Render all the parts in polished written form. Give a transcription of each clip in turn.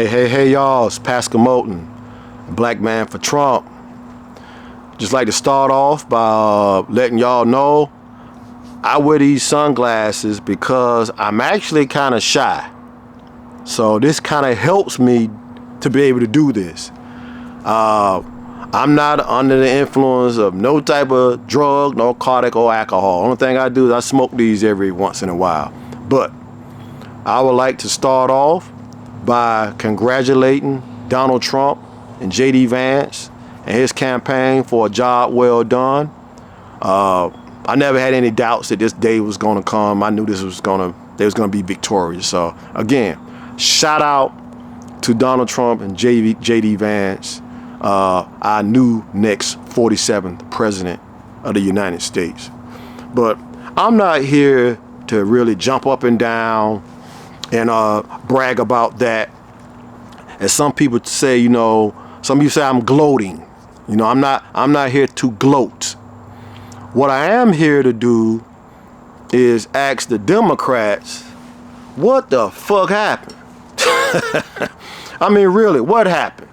Hey, y'all, it's Pascal Moulton, Black Man for Trump. Just like to start off by letting y'all know I wear these sunglasses because I'm actually kind of shy. So this kind of helps me to be able to do this. I'm not under the influence of no type of drug, narcotic, or alcohol. Only thing I do is I smoke these every once in a while. But I would like to start off by congratulating Donald Trump and J.D. Vance and his campaign for a job well done. I never had any doubts that this day was going to come. I knew they was going to be victorious. So again, shout out to Donald Trump and J.D. Vance, our new next 47th president of the United States. But I'm not here to really jump up and down and brag about that. As some people say, some people say I'm gloating. I'm not here to gloat. What I am here to do is ask the Democrats, what the fuck happened? I mean, really, what happened?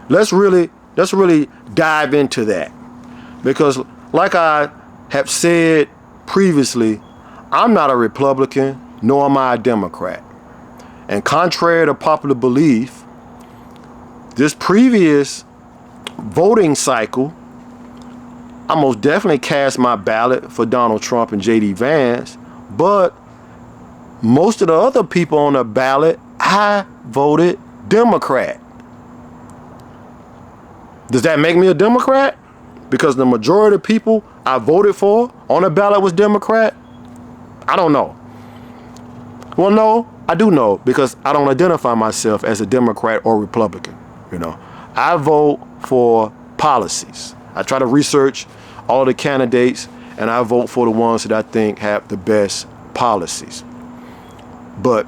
Let's really dive into that. Because like I have said previously, I'm not a Republican, nor am I a Democrat. And contrary to popular belief, this previous voting cycle, I most definitely cast my ballot for Donald Trump and J.D. Vance, but most of the other people on the ballot, I voted Democrat. Does that make me a Democrat? Because the majority of people I voted for on the ballot was Democrat? I don't know. Well, no, I do know, because I don't identify myself as a Democrat or Republican. I vote for policies. I try to research all the candidates, and I vote for the ones that I think have the best policies. But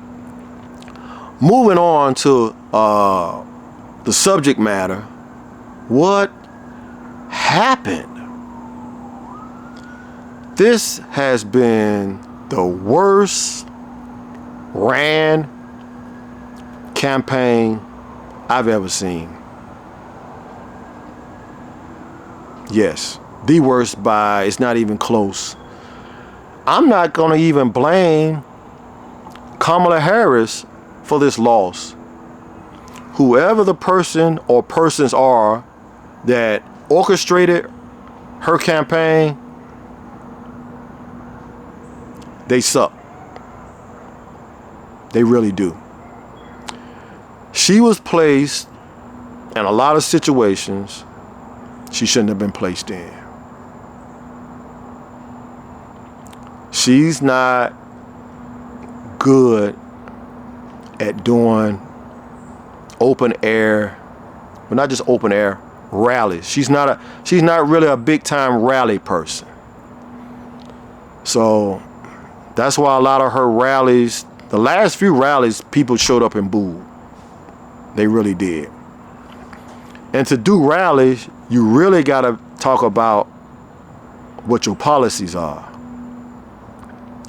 moving on to the subject matter, what happened? This has been the worst ran campaign I've ever seen. Yes, the worst by, it's not even close. I'm not going to even blame Kamala Harris for this loss. Whoever the person or persons are that orchestrated her campaign, they suck. They really do. She was placed in a lot of situations she shouldn't have been placed in. She's not good at doing open air, but not just open air, rallies. She's not really a big time rally person. So that's why a lot of her rallies, the last few rallies, people showed up and booed. They really did. And to do rallies, you really got to talk about what your policies are.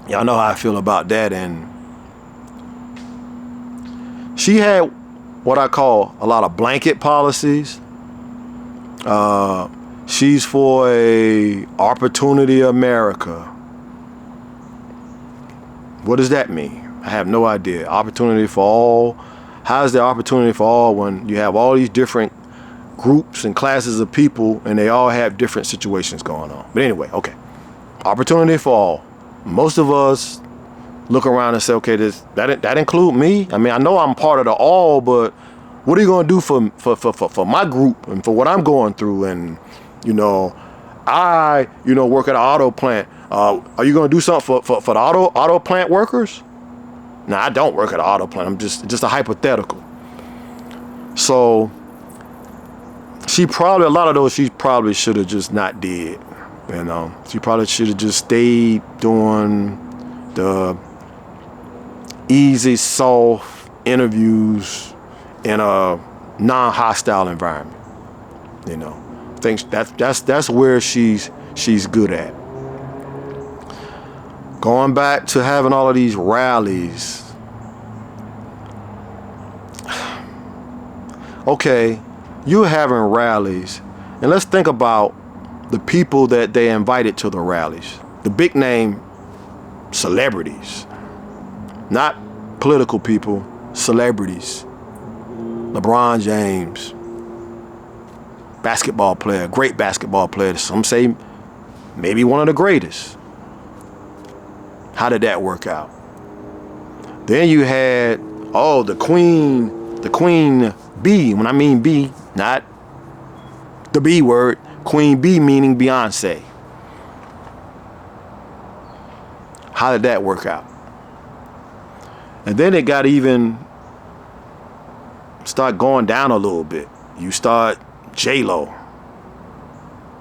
Y'all know how I feel about that. And she had what I call a lot of blanket policies. She's for a Opportunity America. What does that mean? I have no idea. Opportunity for all. How is there opportunity for all when you have all these different groups and classes of people and they all have different situations going on? But anyway, okay. Opportunity for all. Most of us look around and say, okay, that include me? I mean, I know I'm part of the all, but what are you going to do for my group and for what I'm going through? And, I work at an auto plant. Are you going to do something for the auto plant workers? No, I don't work at an auto plant. I'm just a hypothetical. So she probably should have just not did. She probably should have just stayed doing the easy, soft interviews in a non-hostile environment. Think that's where she's good at. Going back to having all of these rallies, okay, you're having rallies, and let's think about the people that they invited to the rallies. The big name celebrities, not political people, celebrities. LeBron James, basketball player, great basketball player. Some say maybe one of the greatest. How did that work out? Then you had, the queen bee. When I mean bee, not the B word, queen bee meaning Beyonce. How did that work out? And then it got even start going down a little bit. You start J-Lo,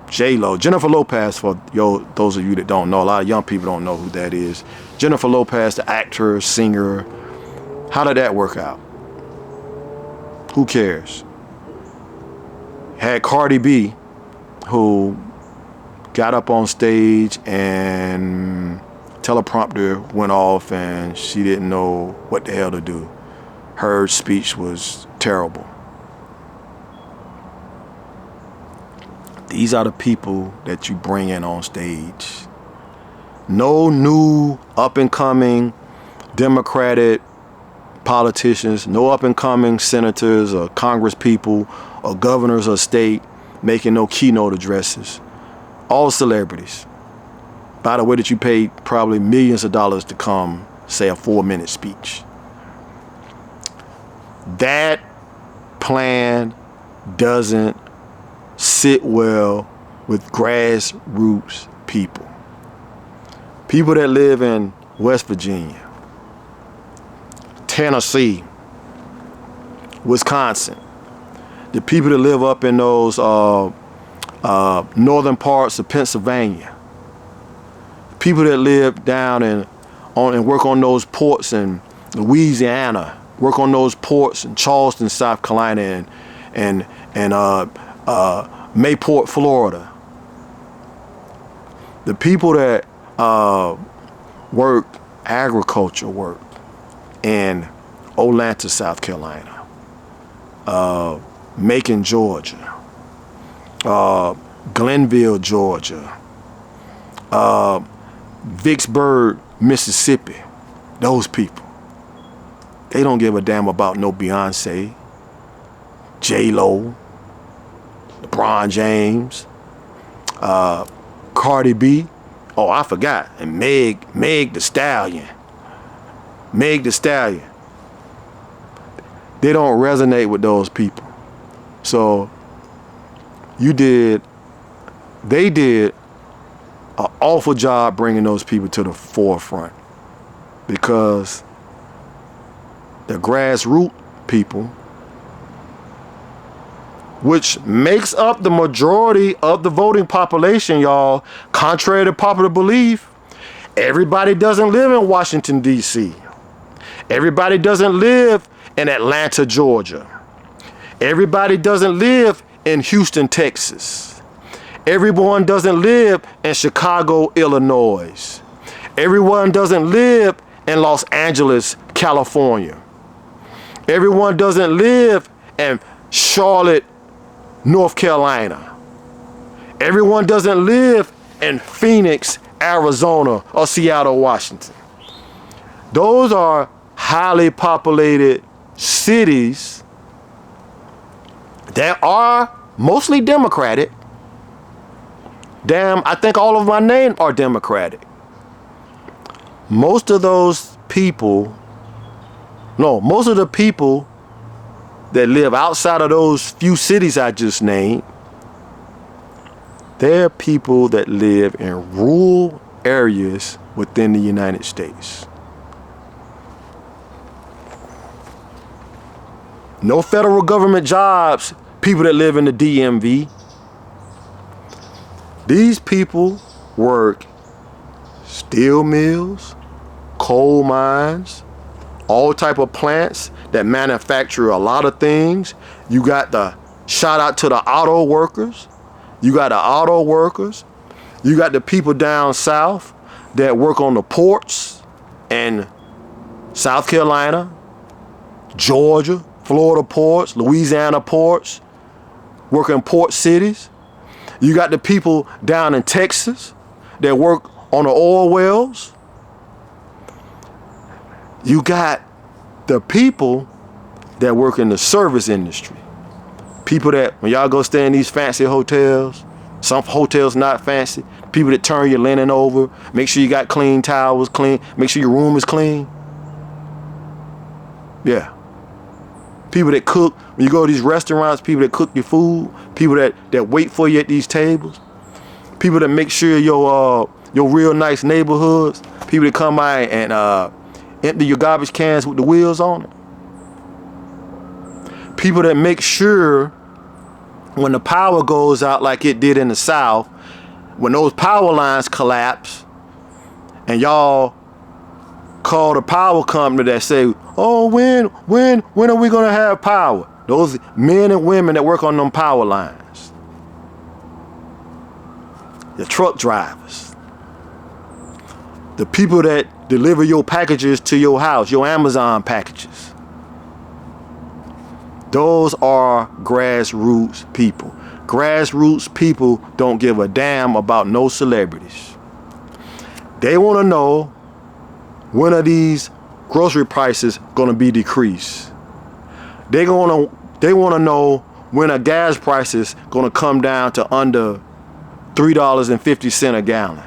Jennifer Lopez, for those of you that don't know. A lot of young people don't know who that is. Jennifer Lopez, the actor, singer. How did that work out? Who cares? Had Cardi B, who got up on stage and teleprompter went off and she didn't know what the hell to do. Her speech was terrible. These are the people that you bring in on stage. No new up-and-coming Democratic politicians, no up-and-coming senators or Congress people or governors of state making no keynote addresses. All celebrities. By the way, that you paid probably millions of dollars to come say a 4-minute speech. That plan doesn't sit well with grassroots people. People that live in West Virginia, Tennessee, Wisconsin, the people that live up in those northern parts of Pennsylvania, people that live down and work on those ports in Louisiana, work on those ports in Charleston, South Carolina, and Mayport, Florida. The people that work agriculture work in Olathe, South Carolina, Macon, Georgia, Glenville, Georgia, Vicksburg, Mississippi. Those people, they don't give a damn about no Beyonce, J-Lo, LeBron James, Cardi B. Oh, I forgot. And Meg the Stallion. Meg the Stallion. They don't resonate with those people. So they did an awful job bringing those people to the forefront, because the grassroots people, which makes up the majority of the voting population, y'all, contrary to popular belief, everybody doesn't live in Washington, D.C. Everybody doesn't live in Atlanta, Georgia. Everybody doesn't live in Houston, Texas. Everyone doesn't live in Chicago, Illinois. Everyone doesn't live in Los Angeles, California. Everyone doesn't live in Charlotte, North Carolina. Everyone doesn't live in Phoenix, Arizona, or Seattle, Washington. Those are highly populated cities that are mostly Democratic. Damn, I think all of my name are Democratic. Most of the people that live outside of those few cities I just named, they're people that live in rural areas within the United States. No federal government jobs, people that live in the DMV. These people work steel mills, coal mines, all type of plants that manufacture a lot of things. You got the shout out to the auto workers. You got the auto workers. You got the people down south that work on the ports in South Carolina, Georgia, Florida ports, Louisiana ports, work in port cities. You got the people down in Texas that work on the oil wells. You got the people that work in the service industry. People that, when y'all go stay in these fancy hotels, some hotels not fancy, people that turn your linen over, make sure you got clean towels, make sure your room is clean. Yeah. People that cook, when you go to these restaurants, people that cook your food, people that wait for you at these tables, people that make sure your real nice neighborhoods, people that come by and empty your garbage cans with the wheels on it. People that make sure when the power goes out like it did in the South, when those power lines collapse and y'all call the power company that say, oh, when are we gonna have power? Those men and women that work on them power lines. The truck drivers. The people that deliver your packages to your house, your Amazon packages. Those are grassroots people. Grassroots people don't give a damn about no celebrities. They want to know when are these grocery prices going to be decreased. They want to know when a gas price is going to come down to under $3.50 a gallon.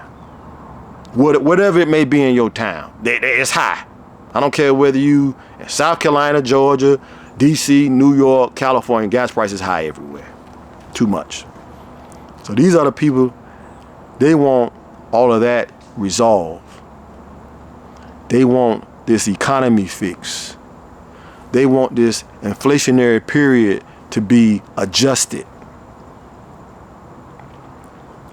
Whatever it may be in your town, it's high. I don't care whether you in South Carolina, Georgia, DC, New York, California, gas prices high everywhere. Too much. So these are the people, they want all of that resolved. They want this economy fix. They want this inflationary period to be adjusted.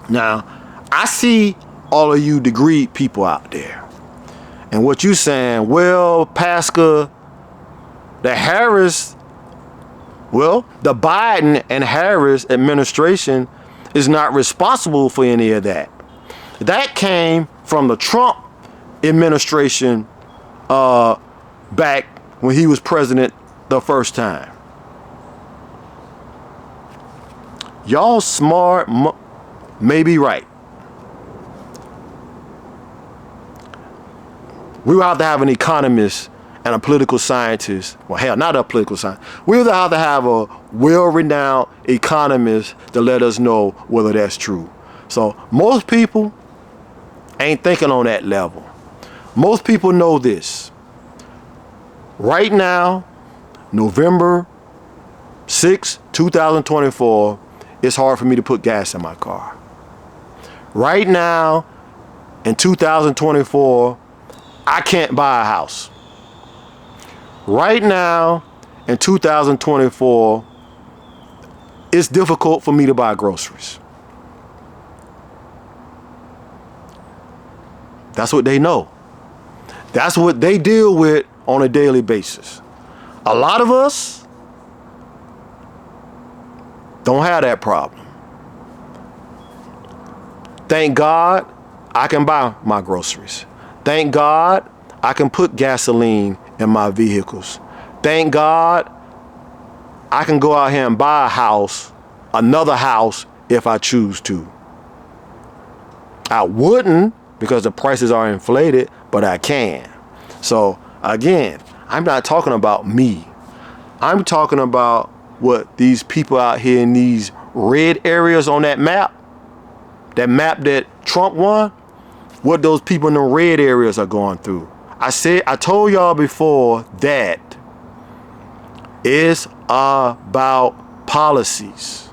Now, I see all of you degreed people out there. And what you saying, well, Pascal, the Biden and Harris administration is not responsible for any of that. That came from the Trump administration back when he was president the first time. Y'all smart, may be right. We will have to have an economist and a political scientist. Well, hell, not a political scientist. We will have to have a well-renowned economist to let us know whether that's true. So most people ain't thinking on that level. Most people know this. Right now, November 6, 2024, it's hard for me to put gas in my car. Right now, in 2024, I can't buy a house. Right now, in 2024, it's difficult for me to buy groceries. That's what they know. That's what they deal with on a daily basis. A lot of us don't have that problem. Thank God I can buy my groceries. Thank God I can put gasoline in my vehicles. Thank God I can go out here and buy a house, another house, if I choose to. I wouldn't because the prices are inflated, but I can. So again, I'm not talking about me. I'm talking about what these people out here in these red areas on that map that Trump won, what those people in the red areas are going through. I told y'all before that it's about policies,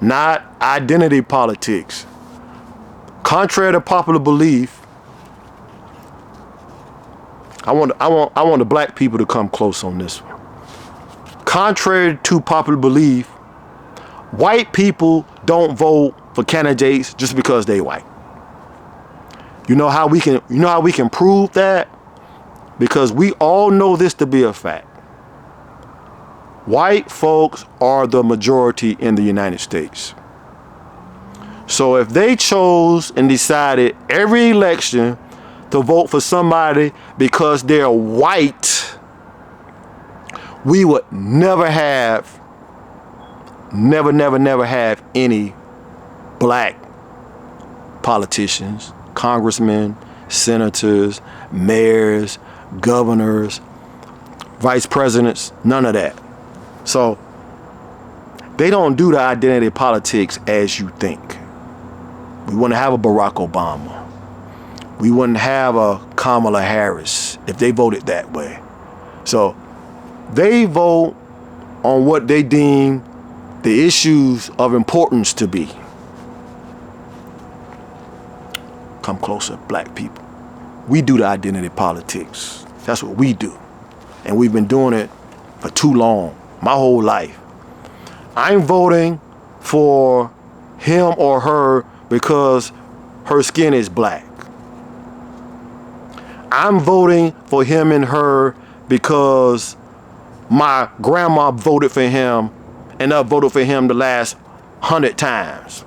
not identity politics. Contrary to popular belief, I want the black people to come close on this one. Contrary to popular belief, white people don't vote for candidates just because they white. You know how we can prove that? Because we all know this to be a fact. White folks are the majority in the United States. So if they chose and decided every election to vote for somebody because they're white, we would never have any black politicians, congressmen, senators, mayors, governors, vice presidents, none of that. So they don't do the identity politics as you think. We wouldn't have a Barack Obama. We wouldn't have a Kamala Harris if they voted that way. So they vote on what they deem the issues of importance to be. Come closer, black people. We do the identity politics. That's what we do. And we've been doing it for too long, my whole life. I'm voting for him or her because her skin is black. I'm voting for him and her because my grandma voted for him and I voted for him the last 100 times.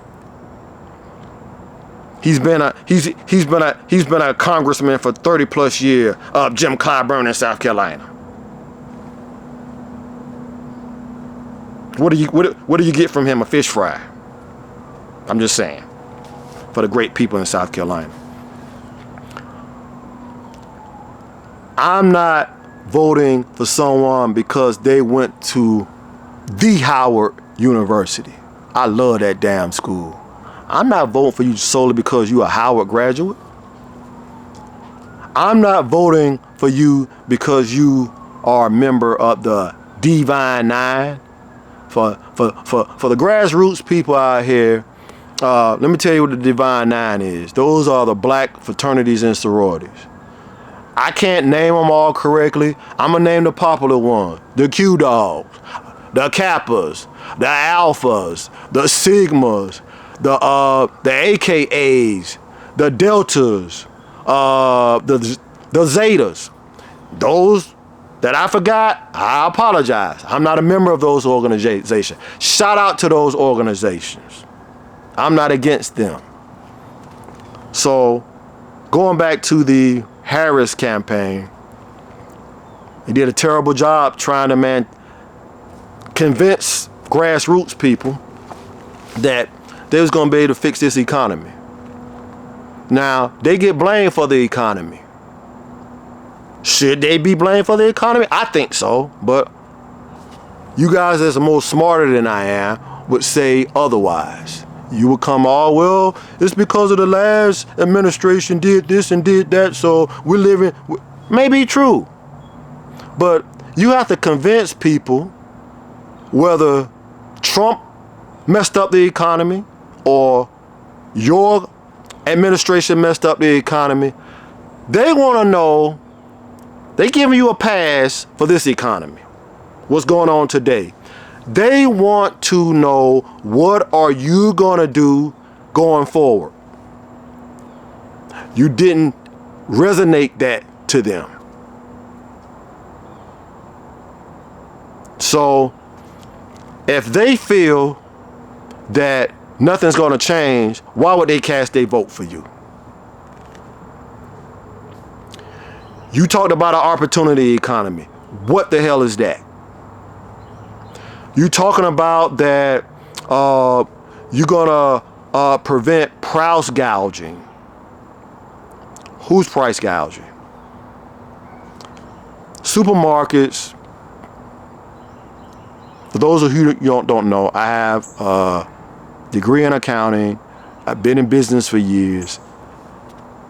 He's been a congressman for 30 plus years of Jim Clyburn in South Carolina. What do you get from him? A fish fry. I'm just saying. For the great people in South Carolina. I'm not voting for someone because they went to the Howard University. I love that damn school. I'm not voting for you solely because you're a Howard graduate. I'm not voting for you because you are a member of the Divine Nine. For the grassroots people out here, let me tell you what the Divine Nine is. Those are the black fraternities and sororities. I can't name them all correctly. I'm going to name the popular ones. The Q Dogs, the Kappas, the Alphas, the Sigmas, the AKAs, the Deltas, the Zetas. Those that I forgot, I apologize. I'm not a member of those organizations. Shout out to those organizations. I'm not against them. So, going back to the Harris campaign, he did a terrible job trying to convince grassroots people that they was going to be able to fix this economy. Now, they get blamed for the economy. Should they be blamed for the economy? I think so, but you guys that's more smarter than I am would say otherwise. You would come, oh, well, it's because of the last administration did this and did that, so we're living. Maybe true, but you have to convince people whether Trump messed up the economy or your administration messed up the economy. They want to know. They giving you a pass for this economy. What's going on today? They want to know, what are you going to do going forward? You didn't resonate that to them. So if they feel that nothing's going to change, why would they cast their vote for you? You talked about an opportunity economy. What the hell is that? You talking about that you're going to prevent price gouging. Who's price gouging? Supermarkets. For those of you who don't know, I have a degree in accounting. I've been in business for years.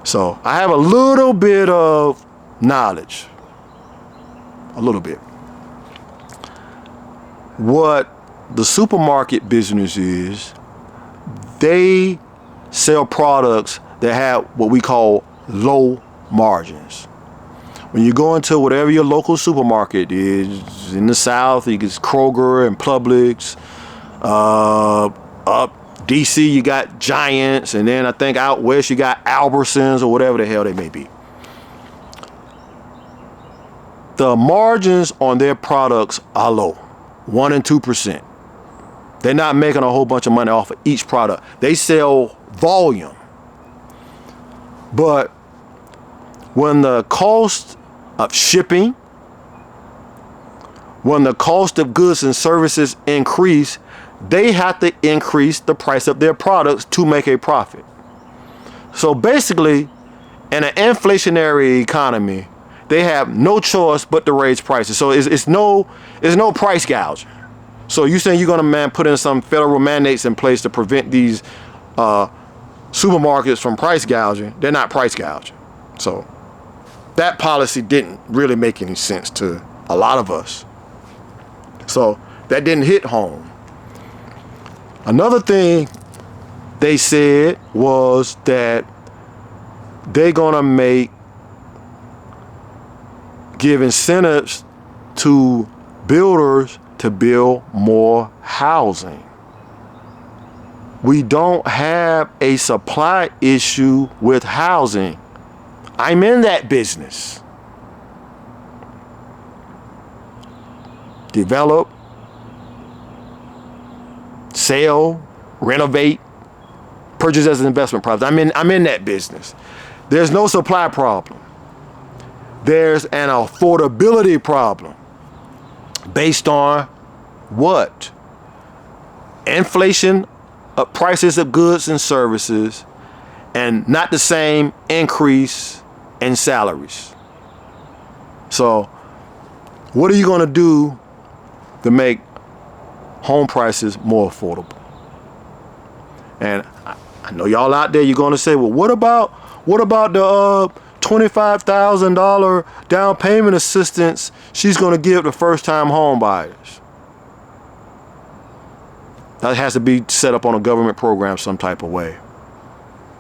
So I have a little bit of knowledge. A little bit. What the supermarket business is, they sell products that have what we call low margins. When you go into whatever your local supermarket is, in the South, you get Kroger and Publix. Up DC, you got Giants, and then I think out west, you got Albertsons or whatever the hell they may be. The margins on their products are low, 1% and 2%. They're not making a whole bunch of money off of each product. They sell volume. But when the cost of shipping, when the cost of goods and services increase, they have to increase the price of their products to make a profit. So basically, in an inflationary economy, they have no choice but to raise prices. So it's no price gouging. So you saying you're gonna put in some federal mandates in place to prevent these supermarkets from price gouging? They're not price gouging. So that policy didn't really make any sense to a lot of us. So that didn't hit home. Another thing they said was that they're gonna give incentives to builders to build more housing. We don't have a supply issue with housing. I'm in that business. Develop, sell, renovate, purchase as an investment property. I'm in that business. There's no supply problem. There's an affordability problem based on what? Inflation of prices of goods and services, and not the same increase in salaries. So what are you going to do to make home prices more affordable? And I know y'all out there, you're going to say, well, what about the $25,000 down payment assistance she's going to give to first-time home buyers? That has to be set up on a government program some type of way.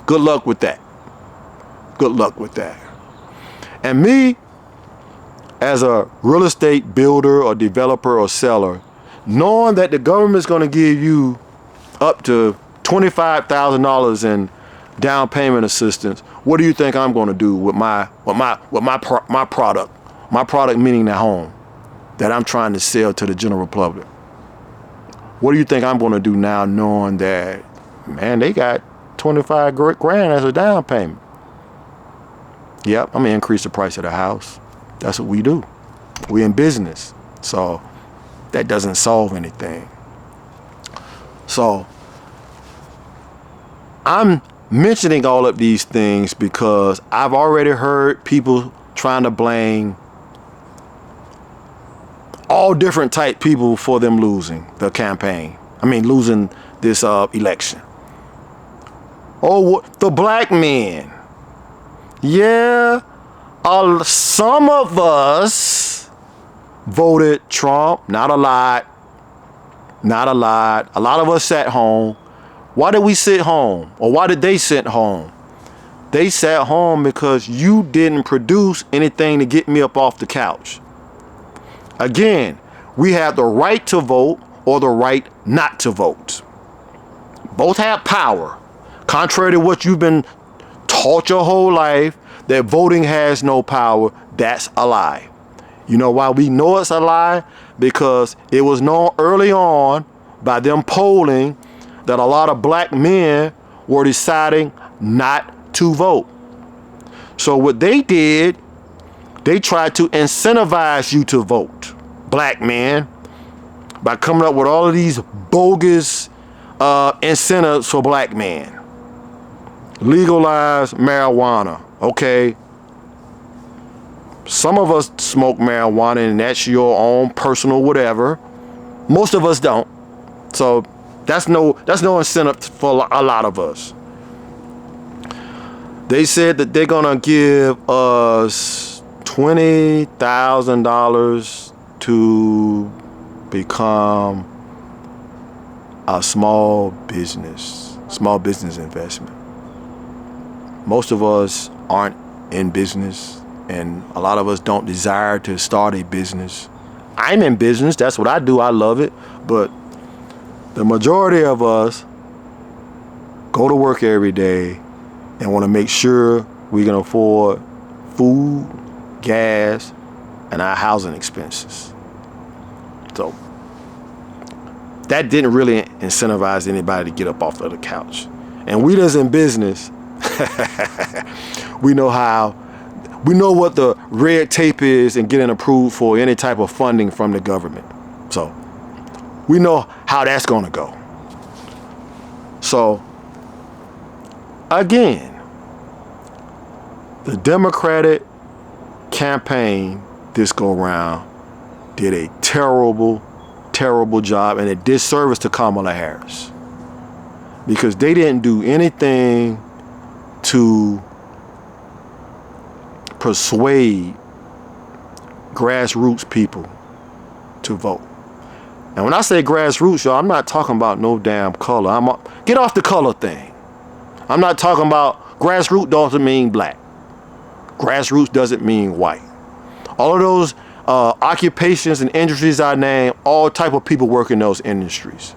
Good luck with that. Good luck with that. And me, as a real estate builder or developer or seller, knowing that the government's going to give you up to $25,000 in down payment assistance, what do you think I'm going to do with my product? My product meaning the home that I'm trying to sell to the general public. What do you think I'm going to do now, knowing that, man, they got 25 grand as a down payment? Yep, I'm going to increase the price of the house. That's what we do. We in business. So that doesn't solve anything. So I'm mentioning all of these things because I've already heard people trying to blame all different type people for them losing the campaign. Losing this election. Oh, the black men. Yeah, some of us voted Trump. Not a lot. Not a lot. A lot of us sat home. Why did we sit home? Or why did they sit home? They sat home because you didn't produce anything to get me up off the couch. Again, we have the right to vote or the right not to vote. Both have power. Contrary to what you've been taught your whole life, that voting has no power, that's a lie. You know why we know it's a lie? Because it was known early on by them polling that a lot of black men were deciding not to vote. So what they did, they tried to incentivize you to vote, black men, by coming up with all of these bogus incentives for black men. Legalize marijuana, okay? Some of us smoke marijuana and that's your own personal whatever. Most of us don't. So that's no incentive for a lot of us. They said that they're gonna give us $20,000 to become a small business investment. Most of us aren't in business, and a lot of us don't desire to start a business. I'm in business, that's what I do, I love it, but the majority of us go to work every day and want to make sure we can afford food, gas, and our housing expenses. So that didn't really incentivize anybody to get up off of the couch. And we that's in business, we know how We know what the red tape is in getting approved for any type of funding from the government. So we know how that's going to go. So again, the Democratic campaign this go round did a terrible, terrible job and a disservice to Kamala Harris, because they didn't do anything to persuade grassroots people to vote. And when I say grassroots, y'all, I'm not talking about no damn color. Get off the color thing. I'm not talking about grassroots doesn't mean black. Grassroots doesn't mean white. All of those occupations and industries I name, all type of people work in those industries.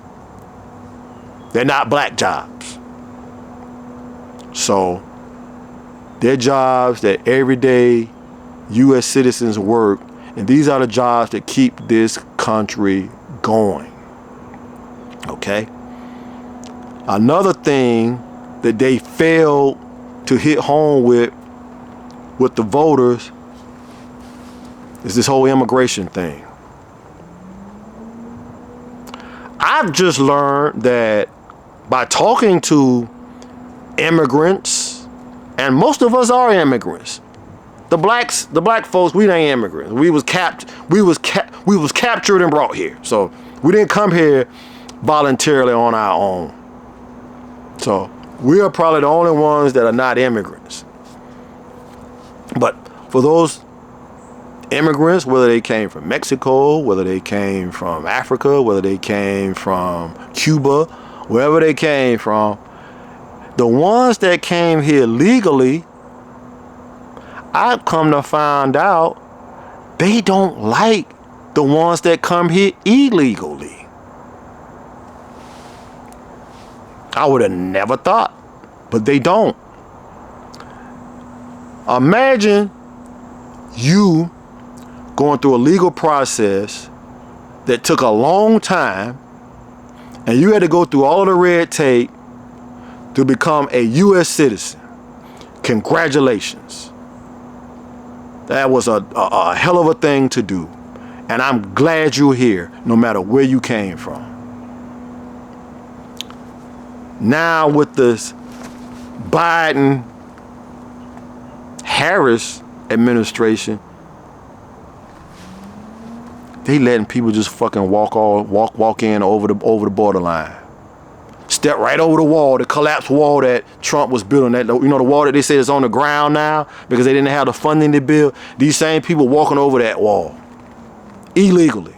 They're not black jobs. So they're jobs that everyday U.S. citizens work, and these are the jobs that keep this country going. Okay? Another thing that they failed to hit home with the voters is this whole immigration thing. I've just learned that by talking to immigrants, and most of us are immigrants. The black folks, we ain't immigrants. We was captured and brought here. So we didn't come here voluntarily on our own. So we are probably the only ones that are not immigrants. But for those immigrants, whether they came from Mexico, whether they came from Africa, whether they came from Cuba, wherever they came from, the ones that came here legally, I've come to find out they don't like the ones that come here illegally. I would have never thought, but they don't. Imagine you going through a legal process that took a long time, and you had to go through all of the red tape to become a U.S. citizen. Congratulations. That was a hell of a thing to do. And I'm glad you're here, no matter where you came from. Now with this Biden-Harris administration, they letting people just fucking walk in over the borderline. Step right over the wall, the collapsed wall that Trump was building. That, you know, the wall that they say is on the ground now because they didn't have the funding to build. These same people walking over that wall illegally.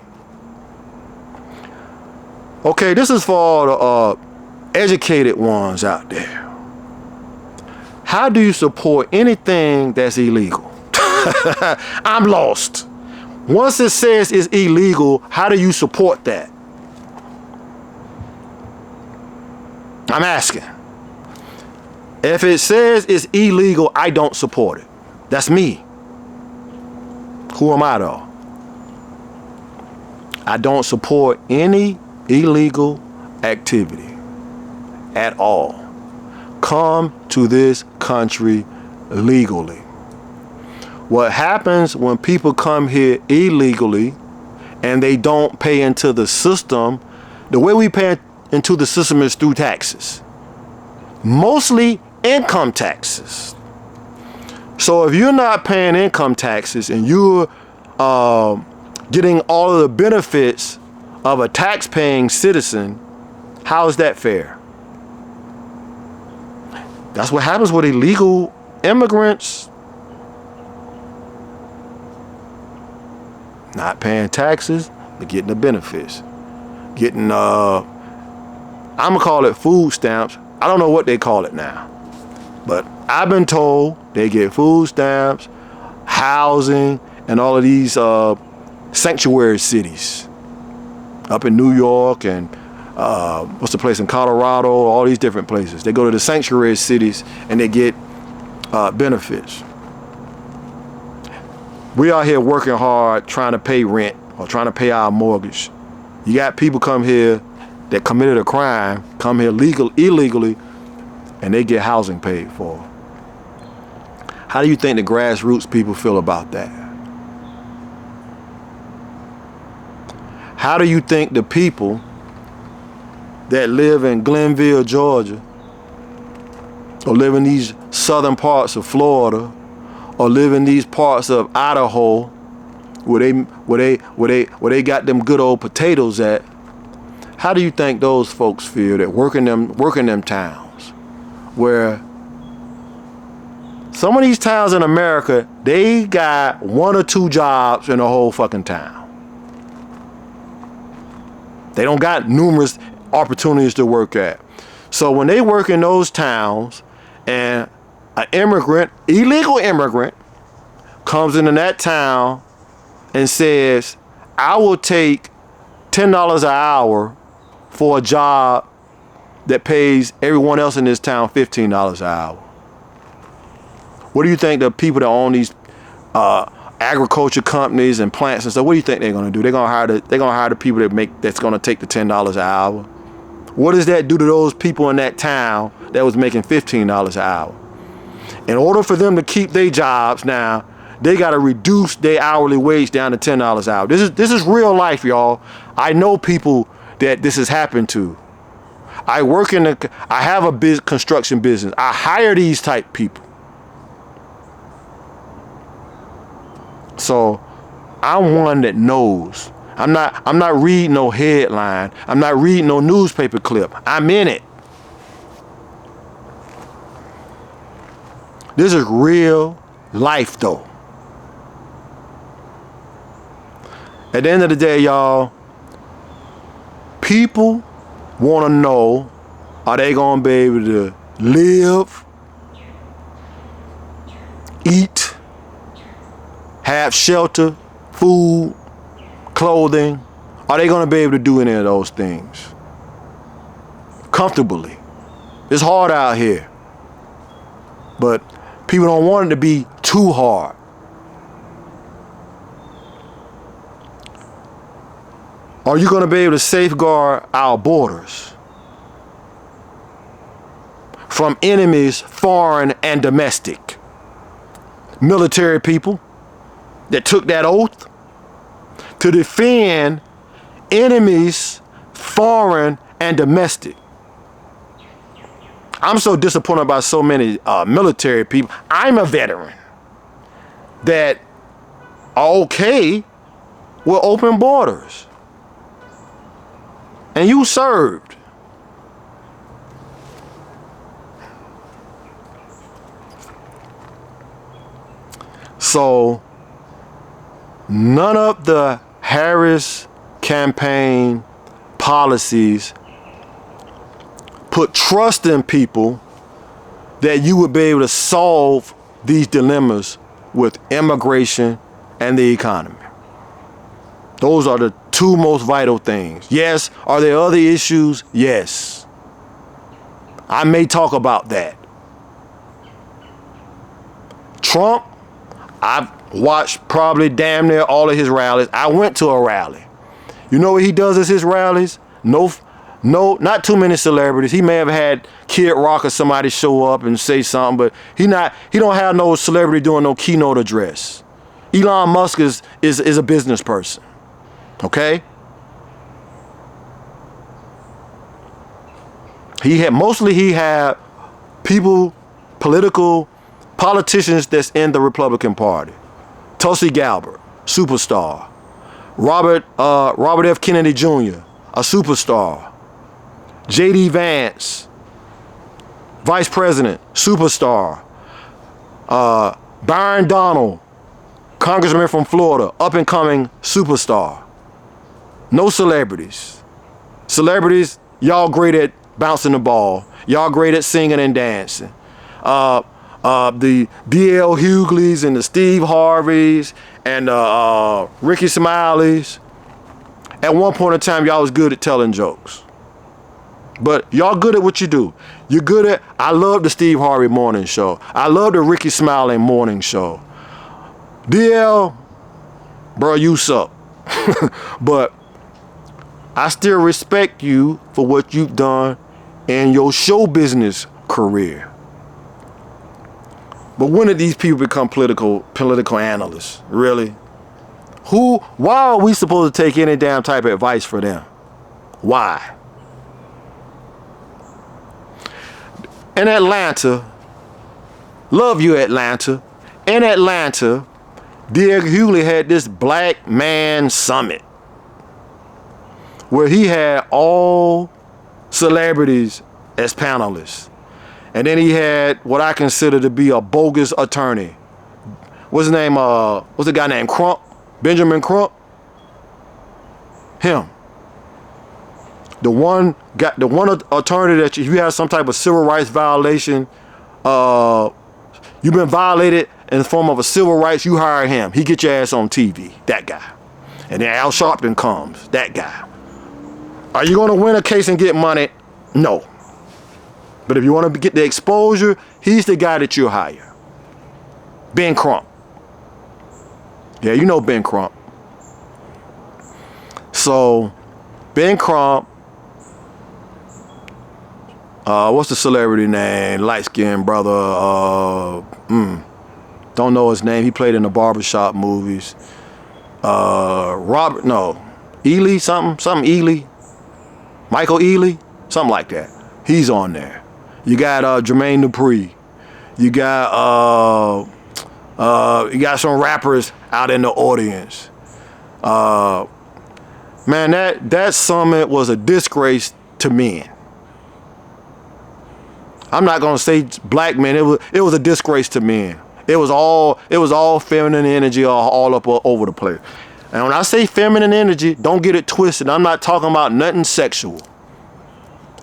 Okay, this is for all the educated ones out there. How do you support anything that's illegal? I'm lost. Once it says it's illegal, how do you support that? I'm asking. If it says it's illegal, I don't support it. That's me. Who am I though? I don't support any illegal activity at all. Come to this country legally. What happens when people come here illegally and they don't pay into the system, the way we pay into the system is through taxes. Mostly income taxes. So if you're not paying income taxes and you're getting all of the benefits of a tax-paying citizen, how is that fair? That's what happens with illegal immigrants. Not paying taxes, but getting the benefits. Getting, I'm gonna call it food stamps. I don't know what they call it now. But I've been told they get food stamps, housing, and all of these sanctuary cities. Up in New York and what's the place in Colorado, all these different places. They go to the sanctuary cities and they get benefits. We out here working hard trying to pay rent or trying to pay our mortgage. You got people come here that committed a crime, come here illegally, and they get housing paid for. How do you think the grassroots people feel about that? How do you think the people that live in Glenville, Georgia, or live in these southern parts of Florida, or live in these parts of Idaho, where they got them good old potatoes at? How do you think those folks feel that working them towns, where some of these towns in America, they got 1 or 2 jobs in the whole fucking town. They don't got numerous opportunities to work at. So when they work in those towns and an immigrant, illegal immigrant, comes into that town and says, I will take $10 an hour for a job that pays everyone else in this town $15 an hour. What do you think the people that own these agriculture companies and plants and stuff, what do you think they're gonna do? They're gonna hire the people that's gonna take the $10 an hour. What does that do to those people in that town that was making $15 an hour? In order for them to keep their jobs now, they gotta reduce their hourly wage down to $10 an hour. This is real life, y'all. I know people that this has happened to. I have a construction business. I hire these type people. So I'm one that knows. I'm not reading no headline. I'm not reading no newspaper clip. I'm in it. This is real life though. At the end of the day, y'all, people want to know, are they going to be able to live, eat, have shelter, food, clothing? Are they going to be able to do any of those things comfortably? It's hard out here, but people don't want it to be too hard. Are you going to be able to safeguard our borders from enemies, foreign and domestic? Military people that took that oath to defend enemies, foreign and domestic. I'm so disappointed by so many military people. I'm a veteran that are okay with open borders. And you served. So none of the Harris campaign policies put trust in people that you would be able to solve these dilemmas with immigration and the economy. Those are the two most vital things. Yes, are there other issues? Yes. I may talk about that. Trump, I've watched probably damn near all of his rallies. I went to a rally. You know what he does at his rallies? No, not too many celebrities. He may have had Kid Rock or somebody show up and say something, but he don't have no celebrity doing no keynote address. Elon Musk is a business person. Okay? He had people, politicians that's in the Republican Party. Tulsi Gabbard, superstar. Robert F. Kennedy Jr., a superstar. J.D. Vance, vice president, superstar. Byron Donald, congressman from Florida, up and coming superstar. No celebrities. Celebrities, y'all great at bouncing the ball. Y'all great at singing and dancing. The D.L. Hugleys and the Steve Harveys and Ricky Smileys. At one point in time, y'all was good at telling jokes. But y'all good at what you do. You're good at, I love the Steve Harvey morning show. I love the Ricky Smiley morning show. DL, bro, you suck. But I still respect you for what you've done in your show business career. But when did these people become political analysts? Really? Why are we supposed to take any damn type of advice for them? Why? In Atlanta, love you Atlanta, in Atlanta, D.L. Hughley had this black man summit where he had all celebrities as panelists. And then he had what I consider to be a bogus attorney. What's his name? What's the guy named Crump? Benjamin Crump? Him. The one attorney that you have some type of civil rights violation, you've been violated in the form of a civil rights, you hire him. He get your ass on TV. That guy. And then Al Sharpton comes. That guy. Are you going to win a case and get money? No. But if you want to get the exposure, he's the guy that you hire. Ben Crump. Yeah, you know Ben Crump. So, Ben Crump, what's the celebrity name? Light-skinned brother. Don't know his name. He played in the barbershop movies. Ely, something Ely. Michael Ealy, something like that. He's on there. You got Jermaine Dupri. You got some rappers out in the audience. Man, that summit was a disgrace to men. I'm not gonna say black men. It was a disgrace to men. It was all feminine energy all up over the place. And when I say feminine energy, don't get it twisted. I'm not talking about nothing sexual.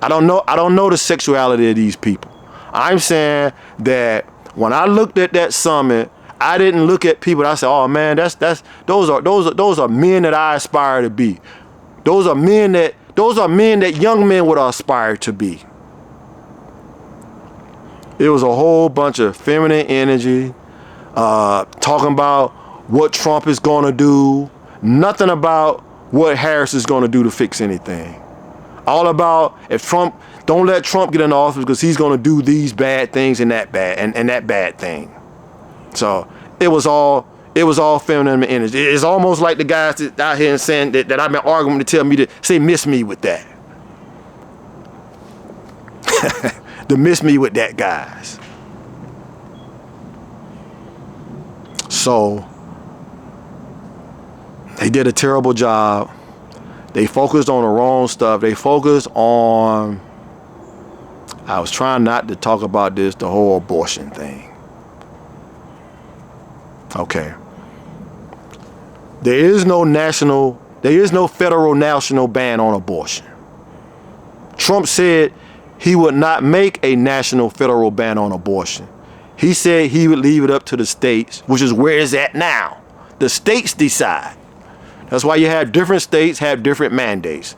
I don't know the sexuality of these people. I'm saying that when I looked at that summit, I didn't look at people that I said, "Oh man, those are men that I aspire to be. Those are men that young men would aspire to be." It was a whole bunch of feminine energy, talking about what Trump is going to do, nothing about what Harris is going to do to fix anything. All about don't let Trump get in office because he's going to do these bad things and that bad thing. So it was all feminine energy. It's almost like the guys that out here and saying that I've been arguing to tell me to say miss me with that. To miss me with that, guys. So they did a terrible job. They focused on the wrong stuff. They focused on, I was trying not to talk about this, the whole abortion thing. Okay. There is no federal national ban on abortion. Trump said he would not make a national federal ban on abortion. He said he would leave it up to the states, which is where it's at now. The states decide. That's why you have different states have different mandates.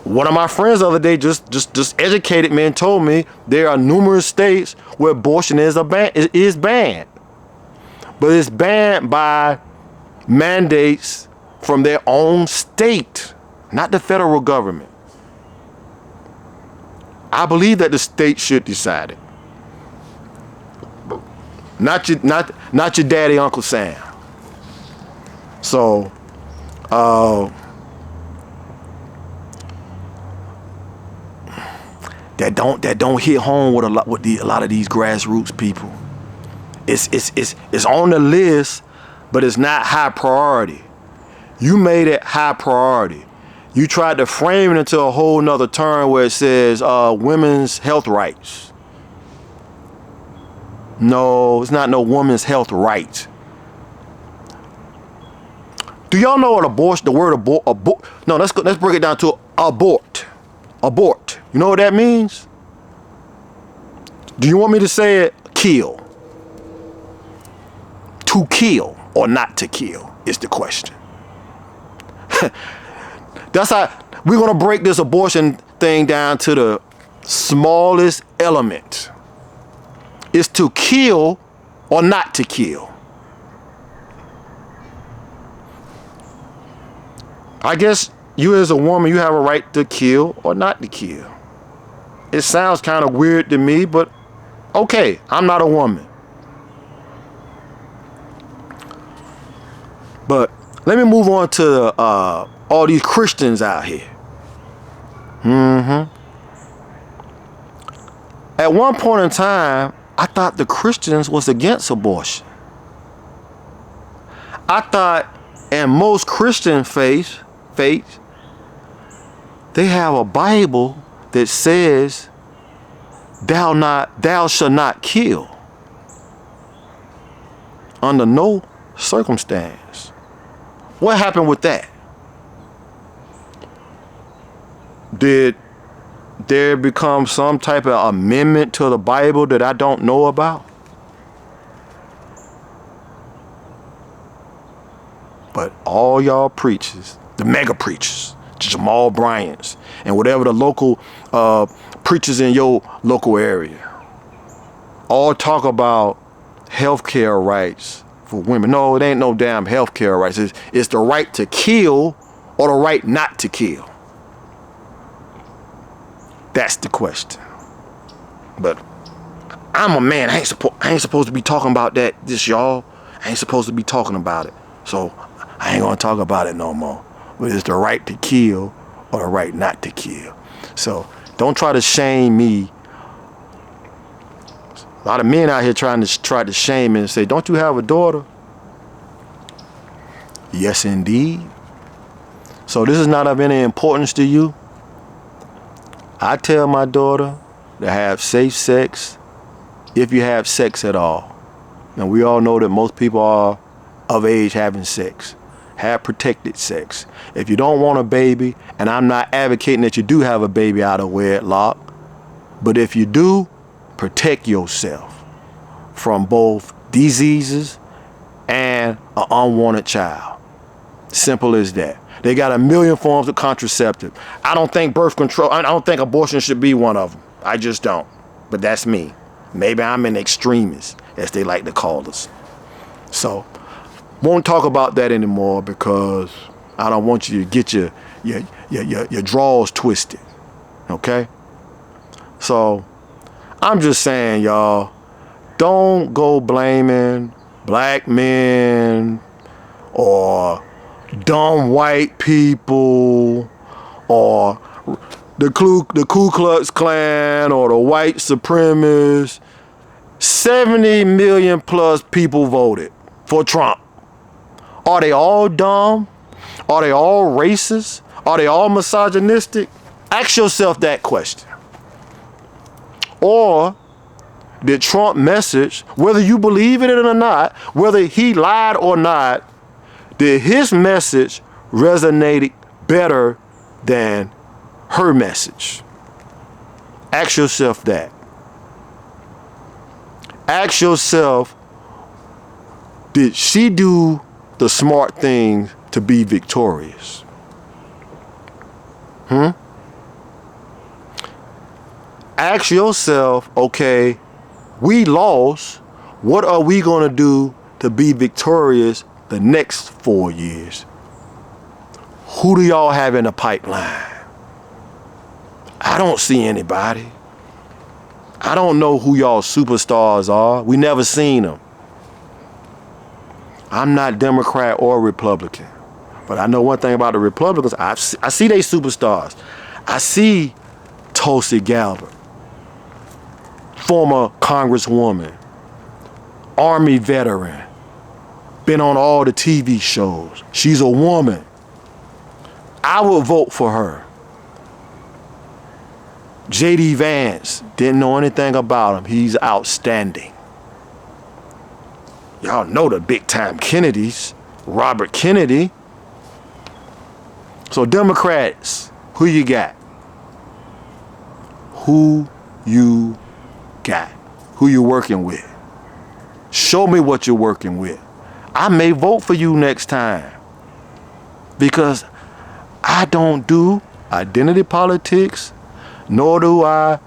One of my friends the other day just educated me and told me there are numerous states where abortion is banned. But it's banned by mandates from their own state, not the federal government. I believe that the state should decide it. Not your daddy, Uncle Sam. So that don't hit home with a lot of these grassroots people. It's on the list, but it's not high priority. You made it high priority. You tried to frame it into a whole nother term where it says women's health rights. No, it's not no woman's health rights. Do y'all know what abortion, the word abort? No, let's break it down to abort. Abort. You know what that means? Do you want me to say it? Kill. To kill or not to kill is the question. That's how we're going to break this abortion thing down to the smallest element. It's to kill or not to kill. I guess you as a woman, you have a right to kill or not to kill. It sounds kind of weird to me, but okay, I'm not a woman. But let me move on to all these Christians out here. At one point in time, I thought the Christians was against abortion. I thought in most Christian faiths, they have a Bible that says, thou shalt not kill under no circumstance. What happened with that? Did there become some type of amendment to the Bible that I don't know about? But all y'all preachers, the mega preachers, Jamal Bryant's, and whatever the local preachers in your local area, all talk about healthcare rights for women. No, it ain't no damn healthcare rights. It's the right to kill or the right not to kill. That's the question. But I'm a man. I ain't supposed to be talking about this, y'all. I ain't supposed to be talking about it. So I ain't gonna talk about it no more. But it's the right to kill or the right not to kill. So don't try to shame me. A lot of men out here try to shame me and say, don't you have a daughter? Yes, indeed. So this is not of any importance to you? I tell my daughter to have safe sex if you have sex at all. And we all know that most people are of age having sex. Have protected sex. If you don't want a baby, and I'm not advocating that you do have a baby out of wedlock, but if you do, protect yourself from both diseases and an unwanted child. Simple as that. They got a million forms of contraceptive. I don't think birth control, I don't think abortion should be one of them. I just don't. But that's me. Maybe I'm an extremist, as they like to call us. So, won't talk about that anymore because I don't want you to get your drawers twisted. Okay? So, I'm just saying, y'all, don't go blaming black men or dumb white people or the Ku Klux Klan or the white supremacists. 70 million plus people voted for Trump. Are they all dumb? Are they all racist? Are they all misogynistic? Ask yourself that question. Or did Trump message, whether you believe in it or not, whether he lied or not, did his message resonate better than her message? Ask yourself that. Ask yourself, did she do the smart thing to be victorious? Ask yourself, okay, we lost. What are we going to do to be victorious the next 4 years? Who do y'all have in the pipeline? I don't see anybody. I don't know who y'all superstars are. We never seen them. I'm not Democrat or Republican. But I know one thing about the Republicans. I see they superstars. I see Tulsi Gabbard, former Congresswoman, Army veteran, been on all the TV shows. She's a woman. I would vote for her. J.D. Vance, didn't know anything about him. He's outstanding. Y'all know the big time Kennedys. Robert Kennedy. So Democrats, who you got? Who you got? Who you working with? Show me what you're working with. I may vote for you next time. Because I don't do identity politics, nor do I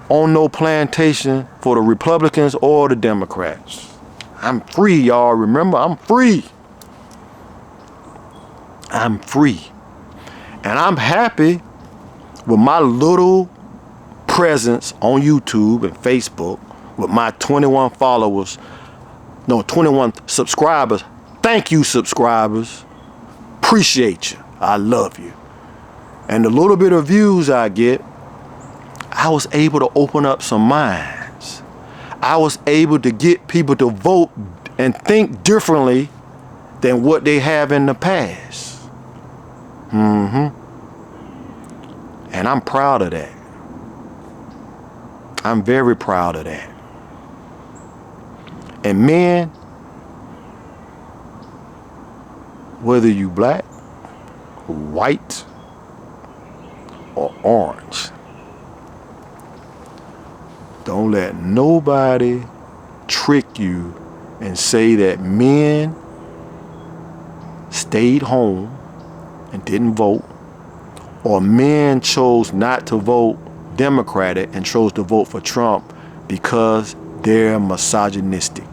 own no plantation for the Republicans or the Democrats. I'm free, y'all. Remember, I'm free. I'm free. And I'm happy with my little presence on YouTube and Facebook with my 21 followers, no, 21 subscribers, Thank you, subscribers. Appreciate you. I love you. And the little bit of views I get, I was able to open up some minds. I was able to get people to vote and think differently than what they have in the past. And I'm proud of that. I'm very proud of that. And men, whether you black, white, or orange, don't let nobody trick you and say that men stayed home and didn't vote, or men chose not to vote Democratic and chose to vote for Trump because they're misogynistic.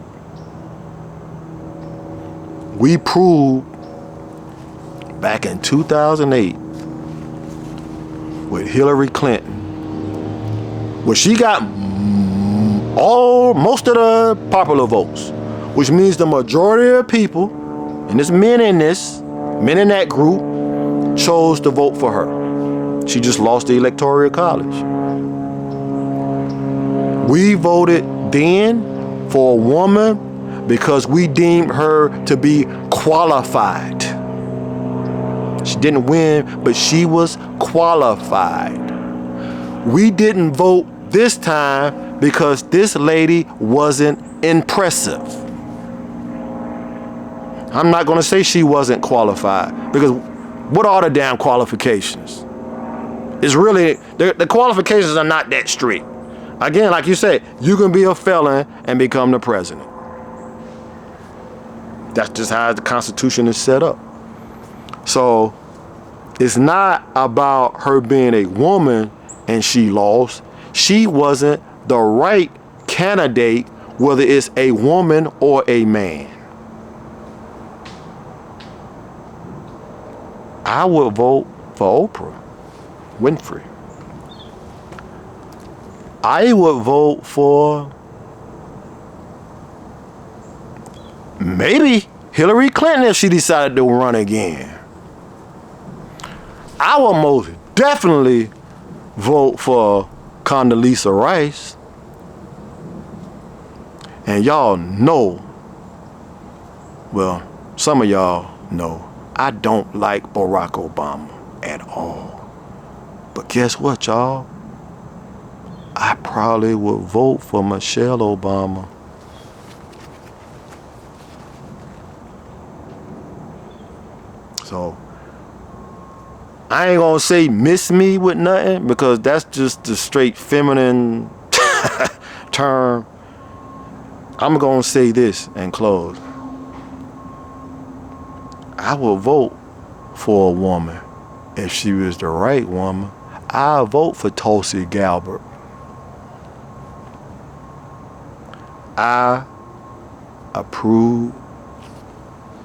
We proved back in 2008 with Hillary Clinton, where she got most of the popular votes, which means the majority of people, and there's men in that group, chose to vote for her. She just lost the Electoral College. We voted then for a woman because we deemed her to be qualified. She didn't win, but she was qualified. We didn't vote this time because this lady wasn't impressive. I'm not going to say she wasn't qualified, because what are the damn qualifications? It's really, the qualifications are not that strict. Again, like you said, you can be a felon and become the president. That's just how the Constitution is set up. So it's not about her being a woman and she lost. She wasn't the right candidate, whether it's a woman or a man. I would vote for Oprah Winfrey. I would vote for maybe Hillary Clinton if she decided to run again. I would most definitely vote for Condoleezza Rice. And y'all know, well, some of y'all know, I don't like Barack Obama at all. But guess what, y'all? I probably would vote for Michelle Obama. So I ain't gonna say miss me with nothing, because that's just the straight feminine term. I'm gonna say this and close. I will vote for a woman if she was the right woman. I'll vote for Tulsi Gabbard. I approve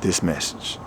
this message.